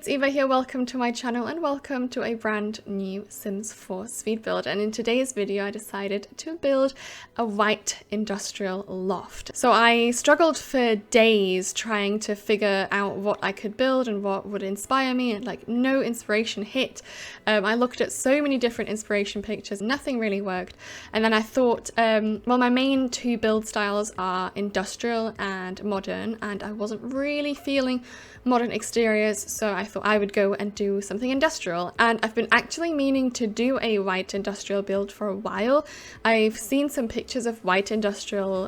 it's Eva here. Welcome to my channel and welcome to a brand new Sims 4 speed build. And in today's video I decided to build a white industrial loft. So I struggled for days trying to figure out what I could build and what would inspire me, and like no inspiration hit. I looked at so many different inspiration pictures, nothing really worked. And then I thought, well, my main two build styles are industrial and modern, and I wasn't really feeling modern exteriors, so I thought I would go and do something industrial. And I've been actually meaning to do a white industrial build for a while. I've seen some pictures of white industrial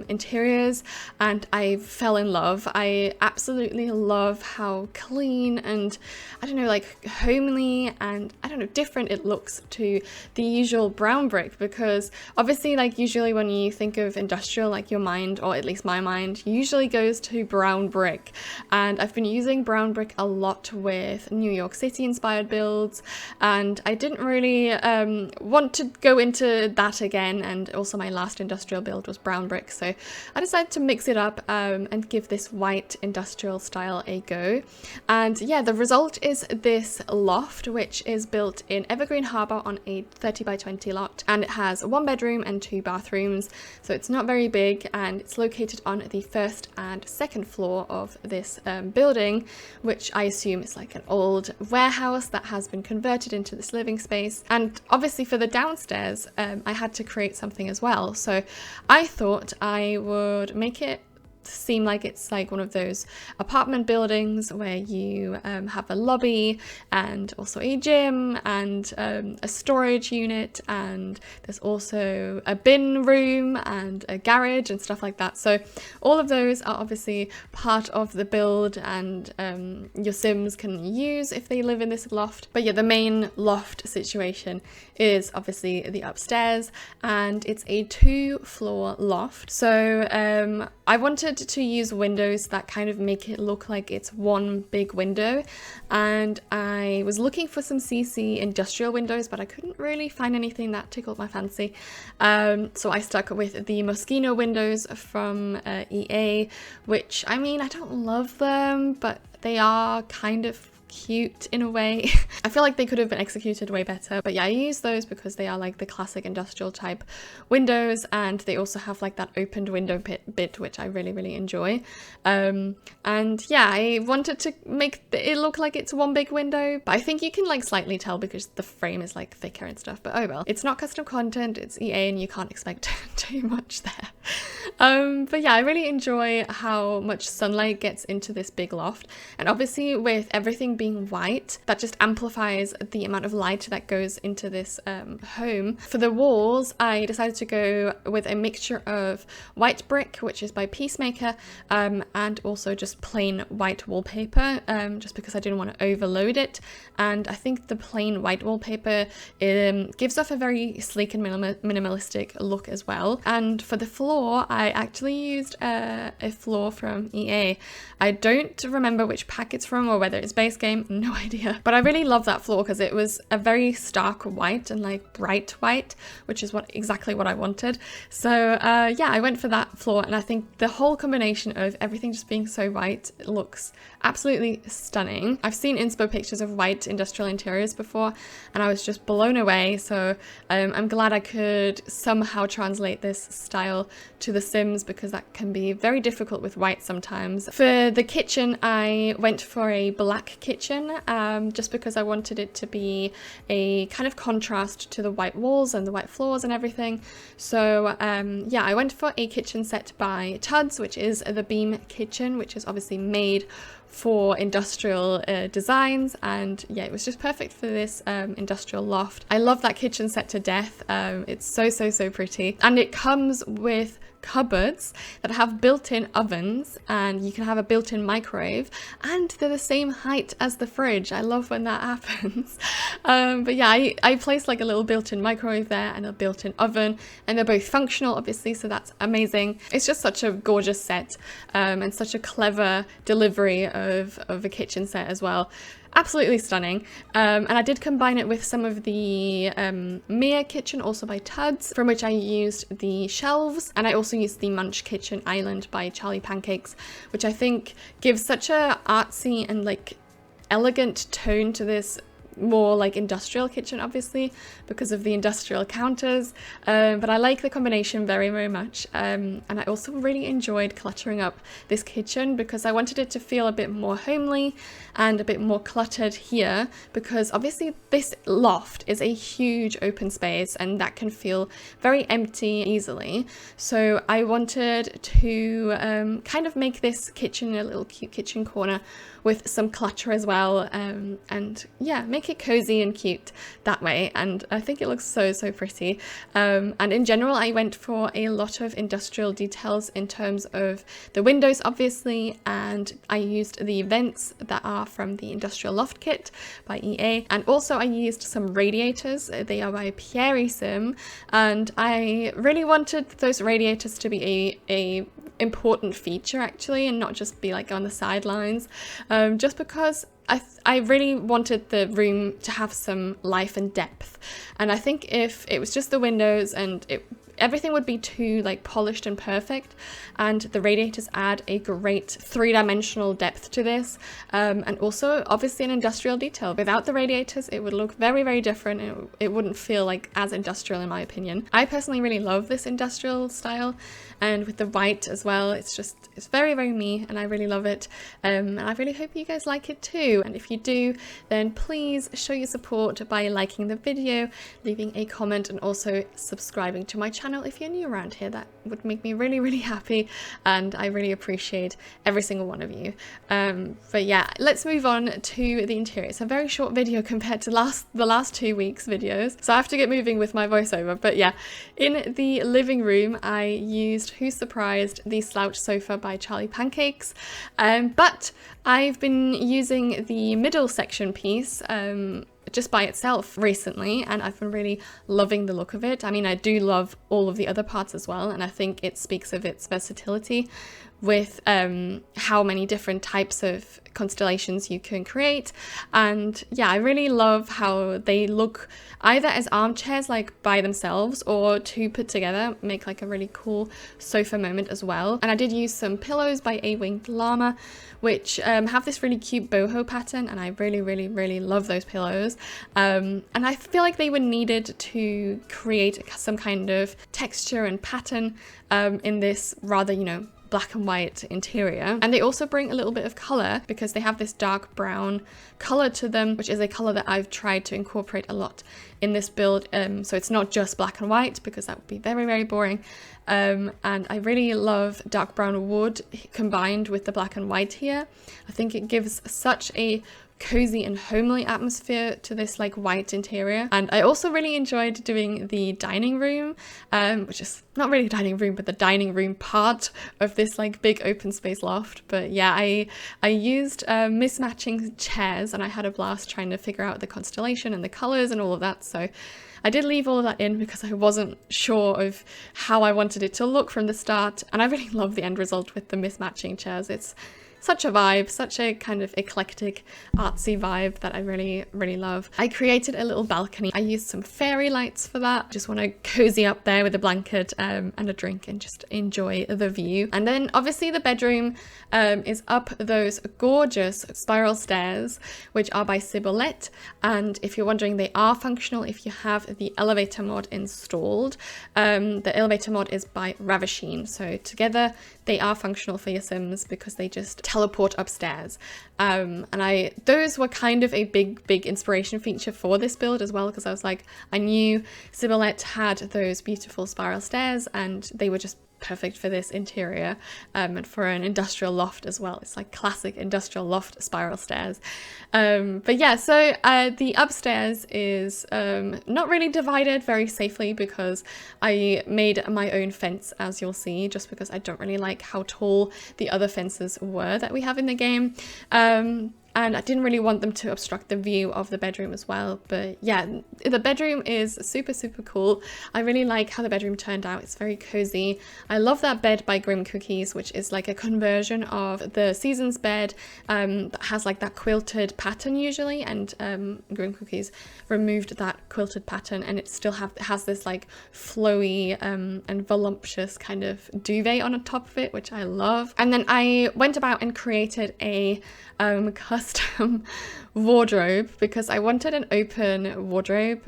interiors and I fell in love. I absolutely love how clean and, I don't know, like homely and, I don't know, different it looks to the usual brown brick, because obviously like usually when you think of industrial, like your mind, or at least my mind, usually goes to brown brick. And I've been using brown brick a lot with New York City inspired builds, and I didn't really want to go into that again, and also my last industrial build was brown brick, so I decided to mix it up and give this white industrial style a go. And yeah, the result is this loft, which is built in Evergreen Harbour on a 30 by 20 lot, and it has 1 bedroom and 2 bathrooms, so it's not very big, and it's located on the first and second floor of this building, which I assume is like an old warehouse that has been converted into this living space. And obviously for the downstairs, I had to create something as well. So I thought I would make it seem like it's like one of those apartment buildings where you have a lobby and also a gym and a storage unit, and there's also a bin room and a garage and stuff like that. So all of those are obviously part of the build, and your Sims can use if they live in this loft. But yeah, the main loft situation is obviously the upstairs, and it's a 2-floor loft. So I wanted to use windows that kind of make it look like it's one big window, and I was looking for some CC industrial windows, but I couldn't really find anything that tickled my fancy. So I stuck with the Moschino windows from EA, which, I mean, I don't love them, but they are kind of cute in a way. I feel like they could have been executed way better, but yeah, I use those because they are like the classic industrial type windows, and they also have like that opened window bit which I really enjoy. And yeah, I wanted to make it look like it's one big window, but I think you can like slightly tell because the frame is like thicker and stuff, but oh well. It's not custom content, it's EA, and you can't expect too much there. But yeah, I really enjoy how much sunlight gets into this big loft, and obviously with everything being white, that just amplifies the amount of light that goes into this home. For the walls, I decided to go with a mixture of white brick, which is by Peacemaker, and also just plain white wallpaper, just because I didn't want to overload it. And I think the plain white wallpaper gives off a very sleek and minimalistic look as well. And for the floor, I actually used a floor from EA. I don't remember which pack it's from or whether it's base game, no idea, but I really love that floor because it was a very stark white and like bright white, which is exactly what I wanted. So yeah, I went for that floor, and I think the whole combination of everything just being so white looks absolutely stunning. I've seen inspo pictures of white industrial interiors before, and I was just blown away, so I'm glad I could somehow translate this style to The Sims, because that can be very difficult with white sometimes. For the kitchen, I went for a black kitchen, just because I wanted it to be a kind of contrast to the white walls and the white floors and everything. So yeah, I went for a kitchen set by Tuds, which is the beam kitchen, which is obviously made for industrial designs, and yeah, it was just perfect for this industrial loft. I love that kitchen set to death. It's so pretty, and it comes with cupboards that have built-in ovens, and you can have a built-in microwave, and they're the same height as the fridge. I love when that happens. But yeah, I placed like a little built-in microwave there and a built-in oven, and they're both functional obviously, so that's amazing. It's just such a gorgeous set, and such a clever delivery of a kitchen set as well. Absolutely stunning. And I did combine it with some of the Mia kitchen, also by Tuds, from which I used the shelves, and I also used the Munch Kitchen Island by Charlie Pancakes, which I think gives such a artsy and like elegant tone to this more like industrial kitchen, obviously because of the industrial counters, but I like the combination very, very much, and I also really enjoyed cluttering up this kitchen because I wanted it to feel a bit more homely and a bit more cluttered here, because obviously this loft is a huge open space and that can feel very empty easily. So I wanted to kind of make this kitchen a little cute kitchen corner with some clutter as well, and yeah, make it cozy and cute that way, and I think it looks so pretty. And in general I went for a lot of industrial details in terms of the windows obviously, and I used the vents that are from the Industrial Loft Kit by EA, and also I used some radiators. They are by Pierre Sim, and I really wanted those radiators to be a important feature actually, and not just be like on the sidelines, just because I really wanted the room to have some life and depth, and I think if it was just the windows and everything would be too like polished and perfect, and the radiators add a great three-dimensional depth to this, and also obviously an industrial detail. Without the radiators it would look very different, and it wouldn't feel like as industrial in my opinion. I personally really love this industrial style, and with the white as well, it's very me, and I really love it, and I really hope you guys like it too. And if you do, then please show your support by liking the video, leaving a comment, and also subscribing to my channel if you're new around here. That would make me really happy, and I really appreciate every single one of you. But yeah, let's move on to the interior. It's a very short video compared to the last 2 weeks videos, so I have to get moving with my voiceover. But yeah, in the living room I used Who's Surprised, the slouch sofa by Charlie Pancakes, but I've been using the middle section piece just by itself recently, and I've been really loving the look of it. I mean, I do love all of the other parts as well, and I think it speaks of its versatility with how many different types of constellations you can create. And yeah, I really love how they look either as armchairs like by themselves, or two put together make like a really cool sofa moment as well. And I did use some pillows by A Winged Llama, which have this really cute boho pattern, and I really love those pillows, and I feel like they were needed to create some kind of texture and pattern in this rather, you know, black and white interior. And they also bring a little bit of color because they have this dark brown color to them, which is a color that I've tried to incorporate a lot in this build, so it's not just black and white because that would be very boring, and I really love dark brown wood combined with the black and white here. I think it gives such a cozy and homely atmosphere to this like white interior. And I also really enjoyed doing the dining room, which is not really a dining room, but the dining room part of this like big open space loft. But yeah, I used mismatching chairs, and I had a blast trying to figure out the constellation and the colors and all of that. So I did leave all of that in because I wasn't sure of how I wanted it to look from the start, and I really love the end result with the mismatching chairs. It's such a vibe, such a kind of eclectic artsy vibe that I really love. I created a little balcony. I used some fairy lights for that. Just want to cozy up there with a blanket and a drink and just enjoy the view. And then obviously the bedroom is up those gorgeous spiral stairs, which are by Cibolette. And if you're wondering, they are functional if you have the elevator mod installed. The elevator mod is by Ravisheen, so together they are functional for your Sims because they just teleport upstairs. And those were kind of a big inspiration feature for this build as well, because I was like, I knew Cibolette had those beautiful spiral stairs and they were just perfect for this interior, and for an industrial loft as well. It's like classic industrial loft spiral stairs. But yeah, so the upstairs is not really divided very safely because I made my own fence, as you'll see, just because I don't really like how tall the other fences were that we have in the game. And I didn't really want them to obstruct the view of the bedroom as well. But yeah, the bedroom is super cool. I really like how the bedroom turned out. It's very cozy. I love that bed by Grim Cookies, which is like a conversion of the Seasons bed that has like that quilted pattern usually, and Grim Cookies removed that quilted pattern, and it still has this like flowy and voluptuous kind of duvet on the top of it, which I love. And then I went about and created a custom custom wardrobe because I wanted an open wardrobe,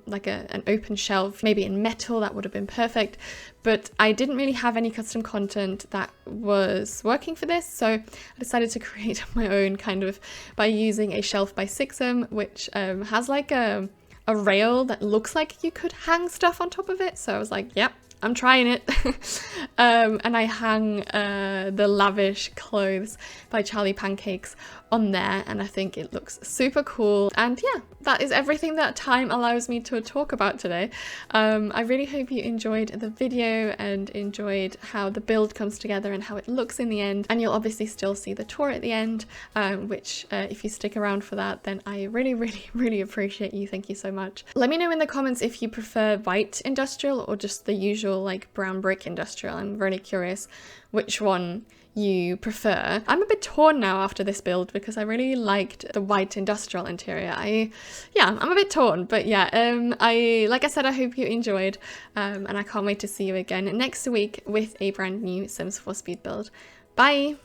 like an open shelf, maybe in metal. That would have been perfect, but I didn't really have any custom content that was working for this, so I decided to create my own kind of by using a shelf by Sixum, which has like a rail that looks like you could hang stuff on top of it. So I was like, yep, I'm trying it. And I hang the Lavish Clothes by Charlie Pancakes on there, and I think it looks super cool. And yeah, that is everything that time allows me to talk about today. I really hope you enjoyed the video and enjoyed how the build comes together and how it looks in the end. And you'll obviously still see the tour at the end, which if you stick around for that, then I really appreciate you. Thank you so much. Let me know in the comments if you prefer white industrial or just the usual like brown brick industrial. I'm really curious which one you prefer. I'm a bit torn now after this build because I really liked the white industrial interior. I'm a bit torn, but yeah, like I said, I hope you enjoyed, and I can't wait to see you again next week with a brand new Sims 4 speed build. Bye!